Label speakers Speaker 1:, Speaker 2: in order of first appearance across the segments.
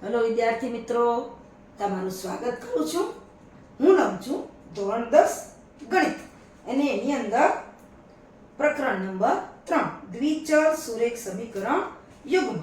Speaker 1: Hello વિદ્યાર્થી મિત્રો, તમારું સ્વાગત કરું છું. હું લઉં છું ધોરણ 10 ગણિત અને એની અંદર પ્રકરણ નંબર 3 દ્વિચલ સુરેખ સમીકરણ યુગ્મ.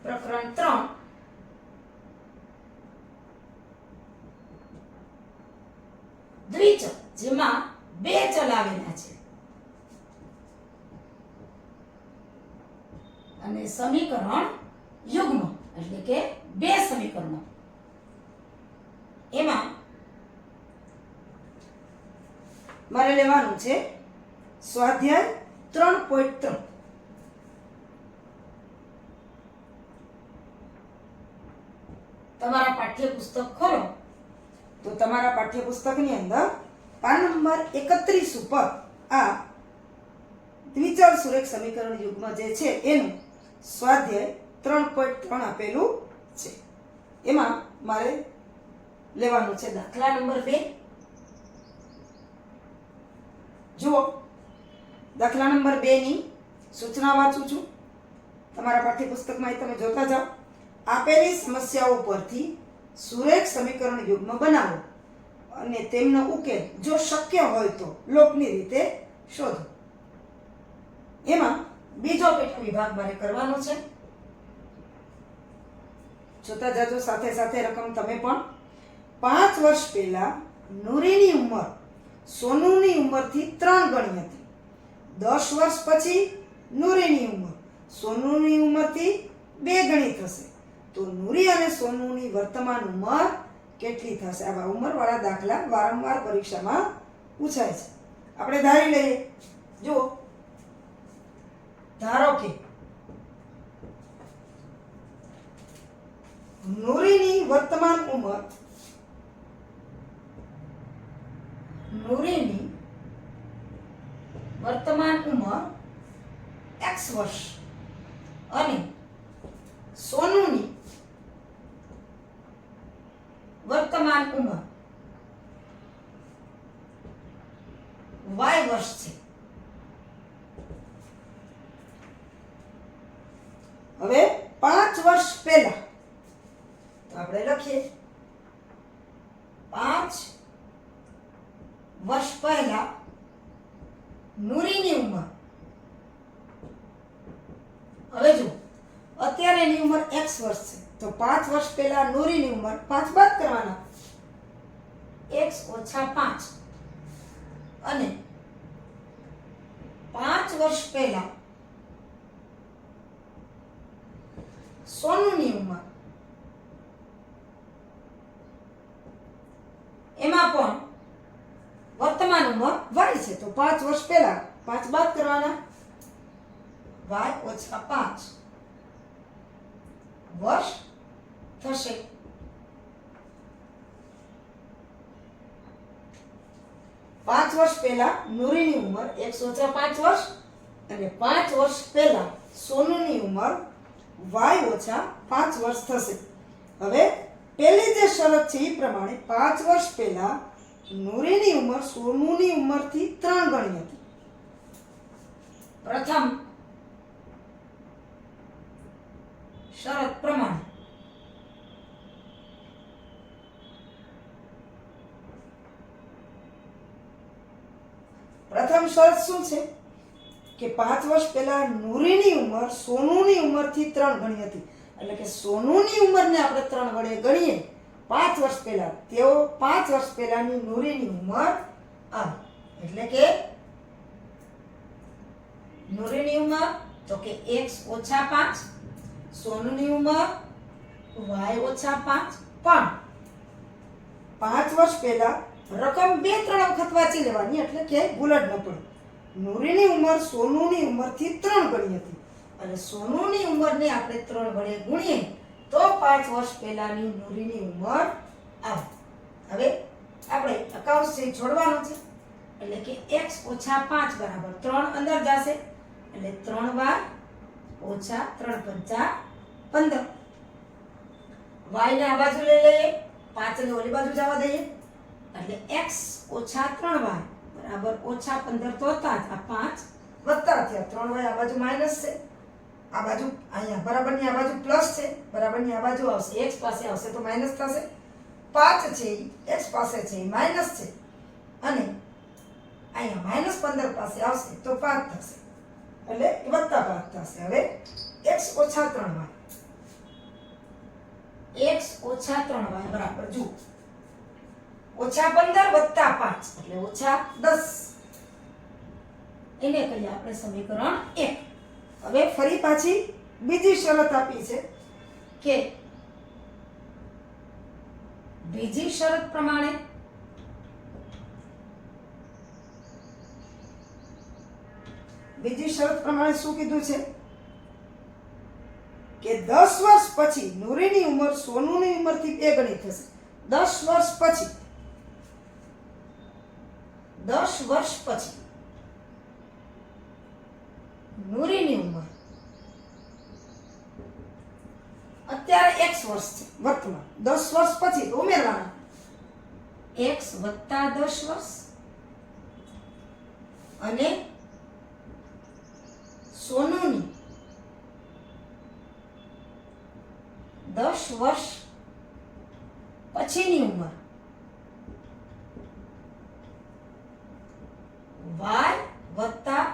Speaker 1: પ્રકરણ 3 દ્વિચલ, જેમાં બે ચલ આવેલા છે અને સમીકરણ યુગ્મ એટલે કે બે સમીકરણો. એમાં મારે લેવાનું છે સ્વાધ્યાય 3.3. તમારા પાઠ્યપુસ્તક ખોલો તો તમારા પાઠ્યપુસ્તકની અંદર પાન નંબર 31 ઉપર આ દ્વિચલ સુરેખ સમીકરણ યુગ્મ જે છે એનું સ્વાધ્યાય 3.3 આપેલું છે. એમાં મારે લેવાનું છે દાખલા નંબર 2. જુઓ, દાખલા નંબર 2 ની સૂચના વાંચું છું. તમારા પાઠ્યપુસ્તકમાં તમે જોતા જાઓ. આપેલી સમસ્યાઓ પરથી સુરેખ સમીકરણ યુગ્મ બનાવો અને તેમનો ઉકેલ જો શક્ય હોય તો લોકની રીતે શોધો. એમાં બીજો પેટા વિભાગ મારે કરવાનો છે. જોતા જાજો સાથે સાથે રકમ તમે પણ. 5 વર્ષ પહેલા નૂરીની ઉંમર સોનુની ઉંમરથી 3 ગણી હતી. 10 વર્ષ પછી નૂરીની ઉંમર સોનુની ઉંમરથી 2 ગણી થશે. તો નૂરી અને સોનુની વર્તમાન ઉંમર કેટલી થશે? આવા ઉંમરવાળા દાખલા વારંવાર પરીક્ષામાં પૂછાય છે. આપણે ધારી લઈએ. જુઓ, ધારો કે નૂરીની વર્તમાન ઉંમર x વર્ષ અને સોનુની વર્તમાન ઉંમર y વર્ષ છે. હવે 5 વર્ષ પહેલા તો આપણે લખીએ 5 વર્ષ પહેલા નૂરીની ઉંમર. હવે જો અત્યારે એની ઉંમર x વર્ષ છે તો 5 વર્ષ પહેલા નૂરીની ઉંમર 5 બાદ કરવાના, x ઓછા 5, અને 5 વર્ષ પહેલા સોનુની ઉંમર. એમાં પણ વર્તમાન ઉંમર y છે તો 5 વર્ષ પહેલા 5 બાદ કરવાના, y ઓછા 5 વર્ષ થશે. પાંચ વર્ષ પહેલા નૂરીની ઉંમર x ઓછા 5 વર્ષ અને 5 વર્ષ પહેલા સોનુની ઉંમર y ઓછા 5 વર્ષ થશે. હવે પહેલી જે શરત છે એ પ્રમાણે 5 વર્ષ પહેલા નૂરીની ઉંમર સોનુની ઉંમરથી 3 ગણી હતી. પ્રથમ શરત પ્રમાણે પ્રથમ શરત શું છે કે 5 વર્ષ પહેલા નૂરીની ઉંમર સોનુની ઉંમરથી 3 ગણી હતી. એટલે કે સોનુની ઉંમરને આપણે 3 વડે ગણીએ 5 વર્ષ પહેલા, તેઓ 5 વર્ષ પહેલાની નૂરીની ઉંમર આવે. એટલે કે નૂરીની ઉંમર તો કે x ઓછા 5, સોનુની ઉંમર y ઓછા 5. પણ 5 વર્ષ પહેલા રકમ 2-3 વખત વાંચી લેવાની એટલે કે ભૂલ જ ન પડે. નૂરીની ઉંમર સોનુની ઉંમરથી 3 ગણી હતી અને સોનુની ઉંમરને આપણે 3 વડે ગુણીએ તો 5 વર્ષ પહેલાની નૂરીની ઉંમર આવે. હવે આપણે અકાઉન્ટ છે છોડવાનું છે એટલે કે x ઓછા 5 બરાબર 3 અંદર જશે એટલે 3 વાર ઓછા 3 પંચા 15. y ને આ બાજુ લઈ લઈએ, 5 ને ઓલી બાજુ જવા દઈએ એટલે x ઓછા 3 વાર બરાબર ઓછા 15 તો હતા જ. આ 5 વત્તા થયા, 3 y આ બાજુ માઈનસ છે, આ બાજુ અહીંયા બરાબરની આ બાજુ પ્લસ છે, બરાબરની આ બાજુ આવશે x પાસે આવશે તો માઇનસ થશે. 5 છે x પાસે છે માઇનસ છે, અને અહીંયા -15 પાસે આવશે તો 5 થશે, એટલે વત્તા 5 થશે. હવે x ઓછા 3y, x ઓછા 3y બરાબર જુઓ ઓછા 15 વત્તા 5 એટલે ઓછા 10. એને કહીએ આપણે સમીકરણ 1. હવે ફરી પાછી બીજી શરત આપી છે કે બીજી શરત પ્રમાણે શું કીધું છે કે 10 વર્ષ પછી નૂરીની ઉંમર સોનુની ઉંમરથી 2 ગણી થશે. 10 વર્ષ પછી 10 વર્ષ પછી નૂરીની ઉંમર અત્યારે x વર્ષ છે વર્તમાન, 10 વર્ષ પછી ઉમેરવાના x વત્તા 10 વર્ષ અને સોનુની 10 વર્ષ પછીની ઉંમર y વત્તા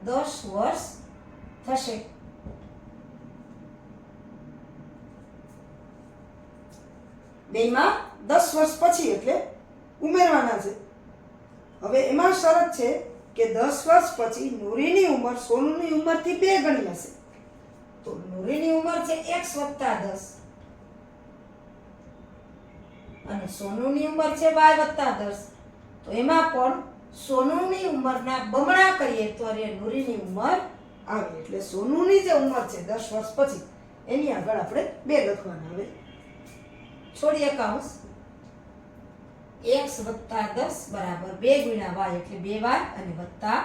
Speaker 1: 10 વર્ષ થશે. બેમાં 10 વર્ષ પછી એટલે ઉમેરવાના છે. હવે એમાં શરત છે કે 10 વર્ષ પછી નૂરીની ઉંમર સોનુની ઉંમરથી 2 ગણી હશે. તો નૂરીની ઉંમર છે x વત્તા 10 અને સોનુની ઉંમર છે y વત્તા 10. તો એમાં પણ સોનુની ઉંમરના બમણા કરીએ તો નૂરીની ઉંમર આવે, એટલે સોનુની જે ઉંમર છે 10 વર્ષ પછી એની આગળ આપણે 2 લખવાના. આવે છોડીએ કૌંસ, x વત્તા 10 બરાબર 2 ગુણ્યા y એટલે 2y અને વત્તા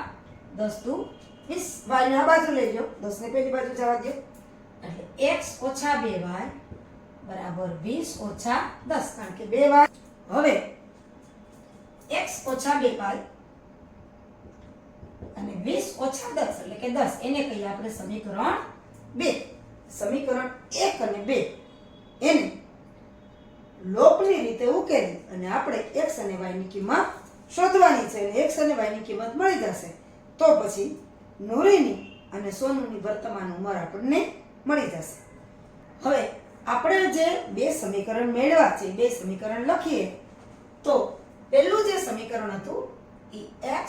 Speaker 1: 10 દુ 20. y ને આ બાજુ લઈ લો, 10 ને પેલી બાજુ જવા દો, એટલે x ઓછા 2y બરાબર 20 ઓછા 10, કારણ કે 2y. હવે x ઓછા 2y અને 20 ઓછા 10 એટલે કે 10, એને કહીએ આપણે સમીકરણ 2. સમીકરણ 1 અને 2 એને લોપની રીતે ઉકેલી અને આપણે x અને y ની કિંમત શોધવાની છે, અને x અને y ની કિંમત મળી જશે તો પછી નૂરીની અને સોનુની વર્તમાન ઉંમર આપણને મળી જશે. હવે આપણે જે 2 સમીકરણ મેળવ્યા છે 2 સમીકરણ લખીએ તો પહેલું જે સમીકરણ હતું એ x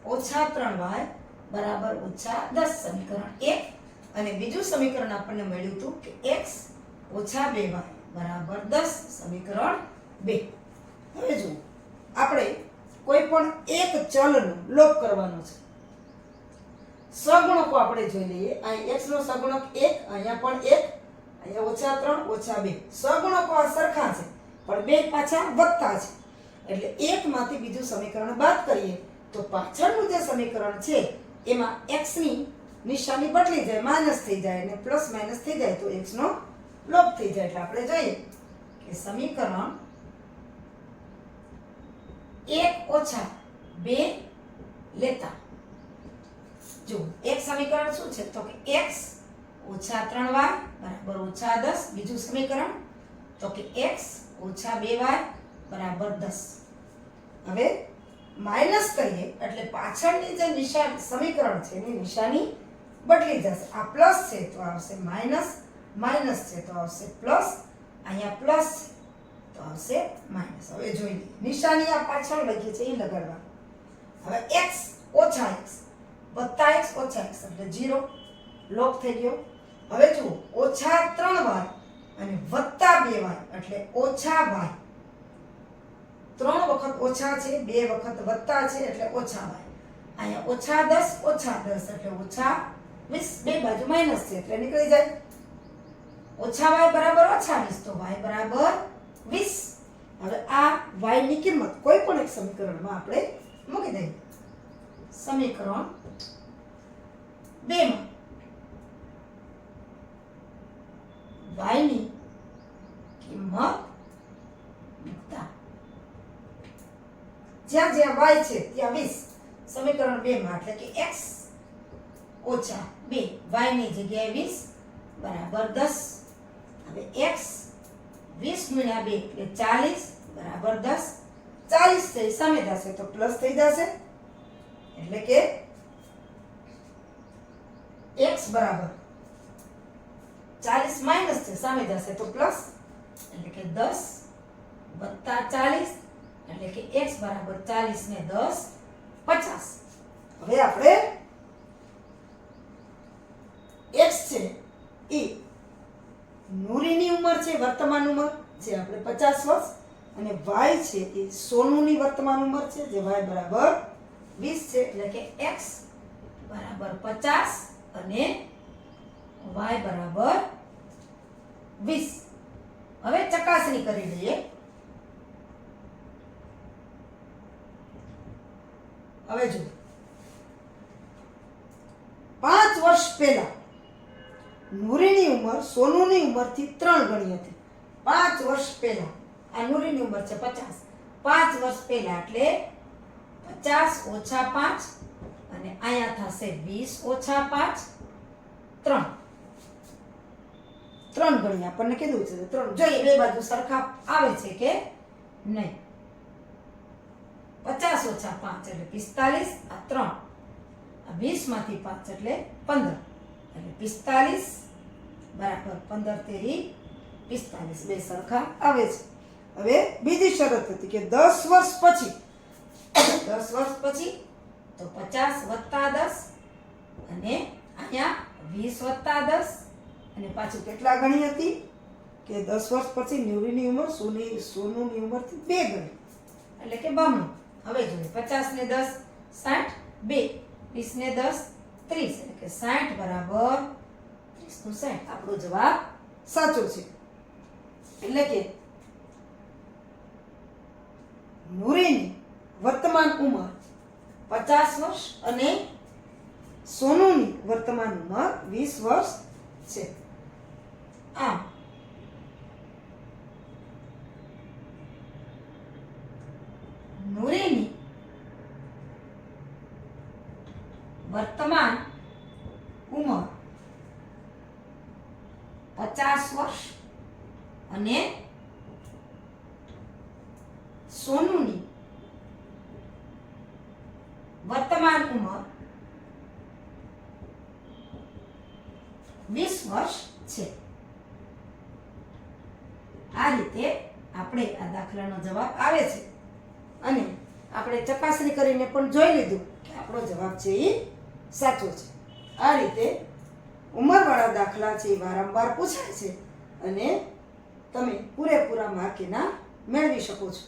Speaker 1: ઓછા 3y બરાબર ઓછા 10 સમીકરણ 1, અને બીજું સમીકરણ આપણને મળ્યું હતું કે x ઓછા 2y બરાબર 10 સમીકરણ 2. હવે જુઓ આપણે કોઈ પણ એક ચલનો લોપ કરવાનો છે. સહગુણકો આપણે જોઈ લઈએ. અહીં x નો સહગુણક 1, અહીંયા પણ 1, અહીંયા ઓછા 3 ઓછા 2. સહગુણકો આ સરખા છે પણ બે પાછા વત્તા છે, એટલે એકમાંથી બીજું સમીકરણ બાદ કરીએ તો પાછળનું જે સમીકરણ છે એમાં x ની નિશાની બદલી જાય, માઈનસ થઈ જાય અને પ્લસ માઈનસ થઈ જાય તો x નો લોપ થઈ જાય. એટલે આપણે જોઈએ કે સમીકરણ 1 ઓછા 2 લેતા જો એક સમીકરણ શું છે તો કે x ઓછા 3y બરાબર ઓછા 10, બીજું સમીકરણ તો કે x ઓછા 2y બરાબર 10. હવે માઈનસ કરીએ એટલે પાછળની જે નિશાની સમીકરણ છે એની નિશાની બદલી જશે. આ પ્લસ છે તો આવશે માઈનસ, માઈનસ છે તો આવશે પ્લસ, અહીંયા પ્લસ તો આવશે માઈનસ. હવે જોઈએ નિશાની આ પાછળ લખી છે એ લગાડવા. હવે x ઓછા x વત્તા x ઓછા x એટલે 0 લોપ થઈ ગયો. હવે જુઓ ઓછા 3y અને વત્તા 2y એટલે ઓછા y. 3 વખત ઓછા છે, 2 વખત વત્તા છે એટલે ઓછા y. અહીંયા ઓછા 10 એટલે ઓછા 20, બે બાજુ માઈનસ છે એટલે નીકળી જાય. ઓછા y બરાબર ઓછા 20 તો y બરાબર 20. હવે આ y ની કિંમત કોઈ પણ એક સમીકરણમાં આપણે મૂકી દઈએ. સમીકરણ 2 માં y ની કિંમત મૂકતા જ્યાં જ્યાં y છે ત્યાં 20. સમીકરણ 2 માં એટલે કે x ઓછા 2 y ની જગ્યાએ 20 બરાબર 10. હવે x 20 ગુણ્યા 2 એટલે 40 બરાબર 10. 40 છે સામે જશે તો પ્લસ થઈ જશે, એટલે કે x બરાબર 40 માઇનસ છે સામે જશે તો પ્લસ, એટલે કે 10 વત્તા 40, એટલે કે x બરાબર 40 ને 10 50. હવે આપણે x છે એ નૂરીની ઉંમર છે, વર્તમાન ઉંમર જે આપણે 50 વર્ષ, અને y છે એ સોનુની વર્તમાન ઉંમર છે જે y બરાબર 20 છે, એટલે કે x બરાબર 50 અને y બરાબર 20. હવે ચકાસણી કરી લઈએ. હવે જો 5 વર્ષ પહેલા નૂરીની ઉંમર સોનુની ઉંમરથી 3 ગણી હતી. 5 વર્ષ પહેલા આ નૂરીની ઉંમર છે 50. 5 વર્ષ પહેલા એટલે 50 ઓછા 5 અને અહીંયા થશે 20 ઓછા 5 3 ગણી આપણને કીધું છે 3. જોઈએ બે બાજુ સરખા આવે છે કે નહીં. 50 ઓછા 5 એટલે 45, આ 3, આ 20 માંથી 5 એટલે 15, એટલે 45 બરાબર 15 તેરી 45 બે સરખા આવે છે. હવે બીજી શરત હતી કે 10 વર્ષ પછી 10 વર્ષ પછી તો 50 વત્તા 10 અને અહીંયા 20 વત્તા 10 અને પાછું કેટલા ગણી હતી કે 10 વર્ષ પછી નૂરીની ઉંમર સોનુની ઉંમરથી 2 ગણી, એટલે કે બમણું. હવે જોઈએ 50 ને 10 60, 2 20 ને 10 30, એટલે કે 60 બરાબર 30 નું 60. આપણો જવાબ સાચો છે. એટલે કે નૂરીની વર્તમાન ઉંમર 50 વર્ષ અને સોનુની વર્તમાન ઉંમર 20 વર્ષ છે. આમ નૂરીની વર્તમાન ઉંમર 50 વર્ષ અને સોનુની વર્તમાન ઉંમર 20 વર્ષ છે. આ રીતે આપણે આ દાખલાનો જવાબ આવે છે અને આપણે ચકાસણી કરીને પણ જોઈ લીધું કે આપણો જવાબ છે એ સાચો છે. આ રીતે ઉંમરવાળા દાખલા છે એ વારંવાર પૂછાય છે અને તમે પૂરેપૂરા માર્ક એના મેળવી શકો છો.